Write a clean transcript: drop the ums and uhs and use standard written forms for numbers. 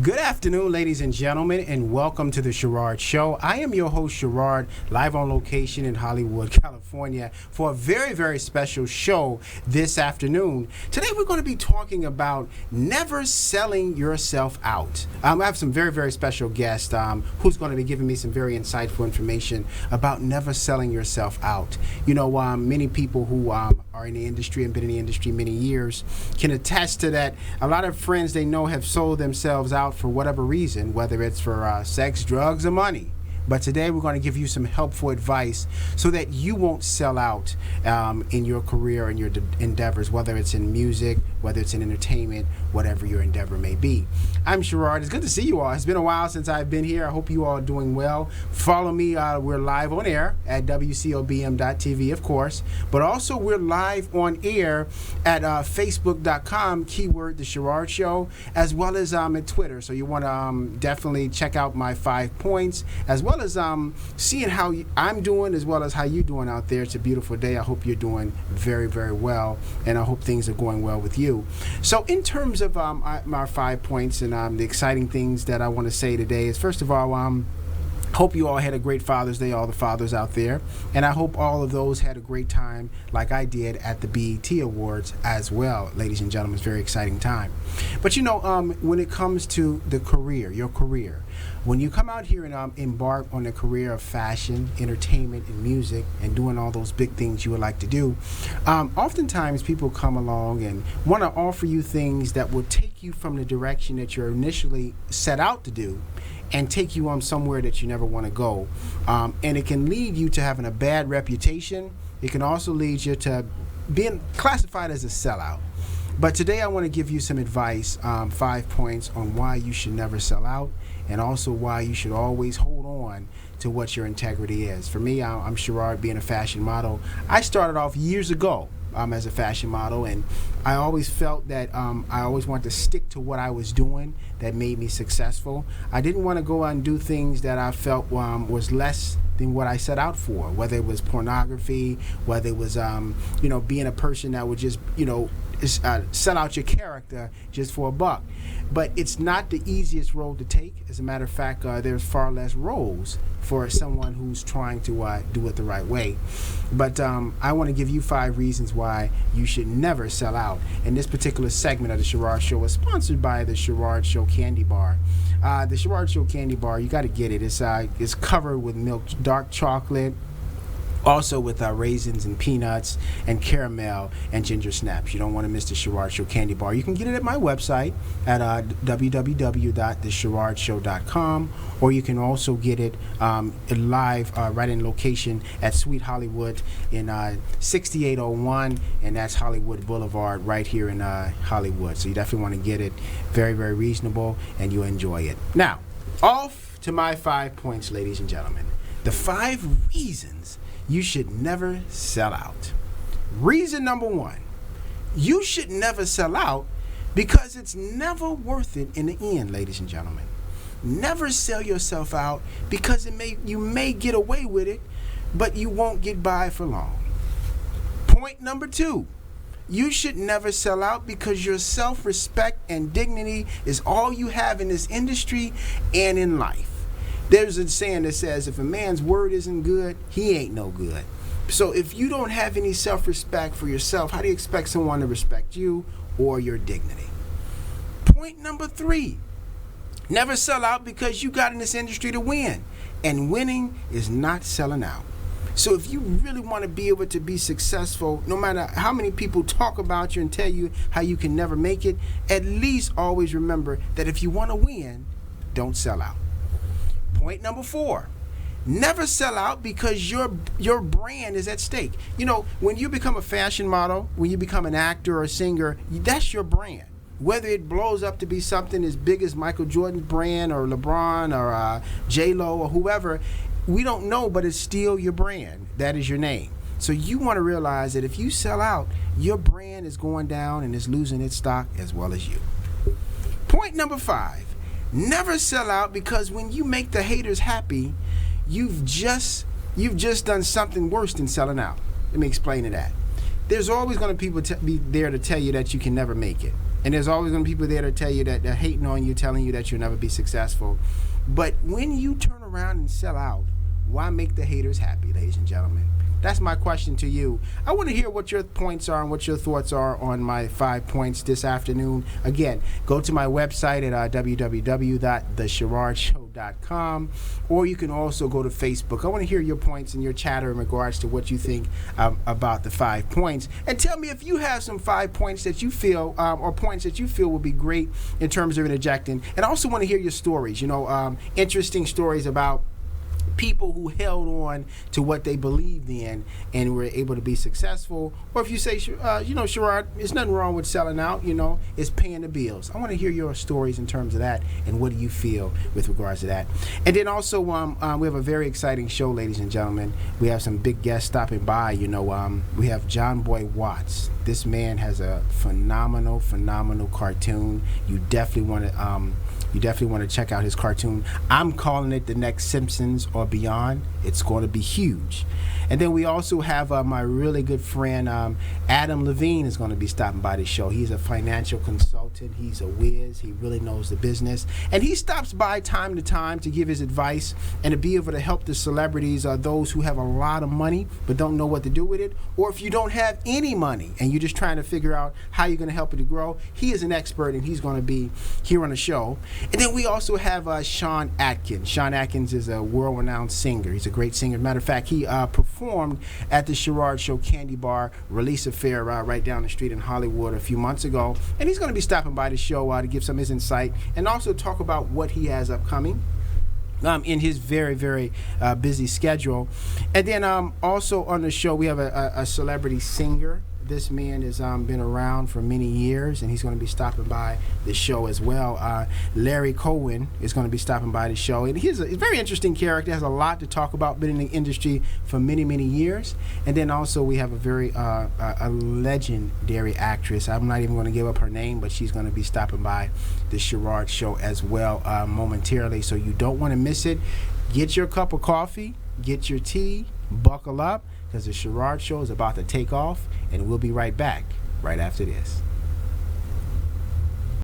Good afternoon, ladies and gentlemen, and welcome to the Sherard Show. I am your host, Sherard, live on location in Hollywood, California, for a very, very special show this afternoon. Today, we're going to be talking about never selling yourself out. I have some very, very special guests who's going to be giving me some very insightful information about never selling yourself out. You know, many people who are in the industry and been in the industry many years can attest to that. A lot of friends they know have sold themselves out for whatever reason, whether it's for sex, drugs, or money. But today we're going to give you some helpful advice so that you won't sell out in your career and your endeavors, whether it's in music, whether it's in entertainment, whatever your endeavor may be. I'm Sherard. It's good to see you all. It's been a while since I've been here. I hope you all are doing well. Follow me. We're live on air at WCOBM.TV, of course, but also we're live on air at Facebook.com, keyword The Sherard Show, as well as at Twitter. So you want to definitely check out my 5 points, as well as seeing how I'm doing as well as how you're doing out there. It's a beautiful day. I hope you're doing very, very well, and I hope things are going well with you. So in terms of my 5 points and the exciting things that I want to say today is, first of all, hope you all had a great Father's Day, all the fathers out there. And I hope all of those had a great time like I did at the BET Awards as well, ladies and gentlemen. It's a very exciting time. But you know, when it comes to the career, your career, when you come out here and embark on a career of fashion, entertainment, and music, and doing all those big things you would like to do, oftentimes people come along and want to offer you things that will take you from the direction that you're initially set out to do and take you on somewhere that you never want to go. And it can lead you to having a bad reputation. It can also lead you to being classified as a sellout. But today I want to give you some advice, 5 points on why you should never sell out, and also why you should always hold on to what your integrity is. For me, I'm Sherard, being a fashion model. I started off years ago as a fashion model, and I always felt that I always wanted to stick to what I was doing that made me successful. I didn't want to go out and do things that I felt was less than what I set out for, whether it was pornography, whether it was being a person that would just sell out your character just for a buck. But it's not the easiest road to take. As a matter of fact, there's far less roles for someone who's trying to do it the right way. But I want to give you 5 reasons why you should never sell out. And this particular segment of the Sherard Show is sponsored by the Sherard Show Candy Bar. The Sherard Show Candy Bar, you got to get it. It's covered with milk, dark chocolate, also with raisins and peanuts and caramel and ginger snaps. You don't want to miss the Sherard Show Candy Bar. You can get it at my website at www.thesherardshow.com, or you can also get it live right in location at Sweet Hollywood in 6801, and that's Hollywood Boulevard right here in Hollywood. So you definitely want to get it. Very, very reasonable, and you'll enjoy it. Now, off to my 5 points, ladies and gentlemen. The 5 reasons you should never sell out. Reason number 1, you should never sell out because it's never worth it in the end, ladies and gentlemen. Never sell yourself out because you may get away with it, but you won't get by for long. Point number 2, you should never sell out because your self-respect and dignity is all you have in this industry and in life. There's a saying that says, if a man's word isn't good, he ain't no good. So if you don't have any self-respect for yourself, how do you expect someone to respect you or your dignity? Point number 3, never sell out because you got in this industry to win. And winning is not selling out. So if you really want to be able to be successful, no matter how many people talk about you and tell you how you can never make it, at least always remember that if you want to win, don't sell out. Point number 4, never sell out because your brand is at stake. You know, when you become a fashion model, when you become an actor or a singer, that's your brand. Whether it blows up to be something as big as Michael Jordan's brand or LeBron or J-Lo or whoever, we don't know, but it's still your brand. That is your name. So you want to realize that if you sell out, your brand is going down and is losing its stock as well as you. Point number 5, never sell out because when you make the haters happy, you've just done something worse than selling out. Let me explain to that. there's always going to be there to tell you that you can never make it. And there's always going to be people there to tell you that they're hating on you, telling you that you'll never be successful. But when you turn around and sell out, why make the haters happy, ladies and gentlemen? That's my question to you. I want to hear what your points are and what your thoughts are on my 5 points this afternoon. Again, go to my website at www.thesherardshow.com, or you can also go to Facebook. I want to hear your points and your chatter in regards to what you think about the 5 points. And tell me if you have some 5 points that you feel, or points that you feel would be great in terms of interjecting. And I also want to hear your stories, interesting stories about people who held on to what they believed in and were able to be successful. Or if you say, Sherard, there's nothing wrong with selling out, it's paying the bills. I want to hear your stories in terms of that, and what do you feel with regards to that. And then also, we have a very exciting show, ladies and gentlemen. We have some big guests stopping by. We have John Boy Watts. This man has a phenomenal cartoon. You definitely want to check out his cartoon. I'm calling it the next Simpsons or beyond. It's going to be huge. And then we also have my really good friend Adam Levine is going to be stopping by the show. He's a financial consultant. He's a whiz. He really knows the business. And he stops by time to time to give his advice and to be able to help the celebrities, those who have a lot of money but don't know what to do with it. Or if you don't have any money and you're just trying to figure out how you're going to help it to grow, he is an expert, and he's going to be here on the show. And then we also have Sean Atkins. Sean Atkins is a world-renowned singer. He's a great singer. Matter of fact, he performed at the Sherard Show Candy Bar Release Affair right down the street in Hollywood a few months ago. And he's going to be stopping by the show to give some of his insight and also talk about what he has upcoming in his very, very busy schedule. And then also on the show, we have a celebrity singer. This man has been around for many years, and he's going to be stopping by the show as well. Larry Cohen is going to be stopping by the show, and he's a very interesting character, has a lot to talk about, been in the industry for many, many years. And then also we have a very a legendary actress. I'm not even going to give up her name, but she's going to be stopping by the Sherard Show as well momentarily, so you don't want to miss it. Get your cup of coffee, get your tea, buckle up, because the Sherard Show is about to take off, and we'll be right back right after this.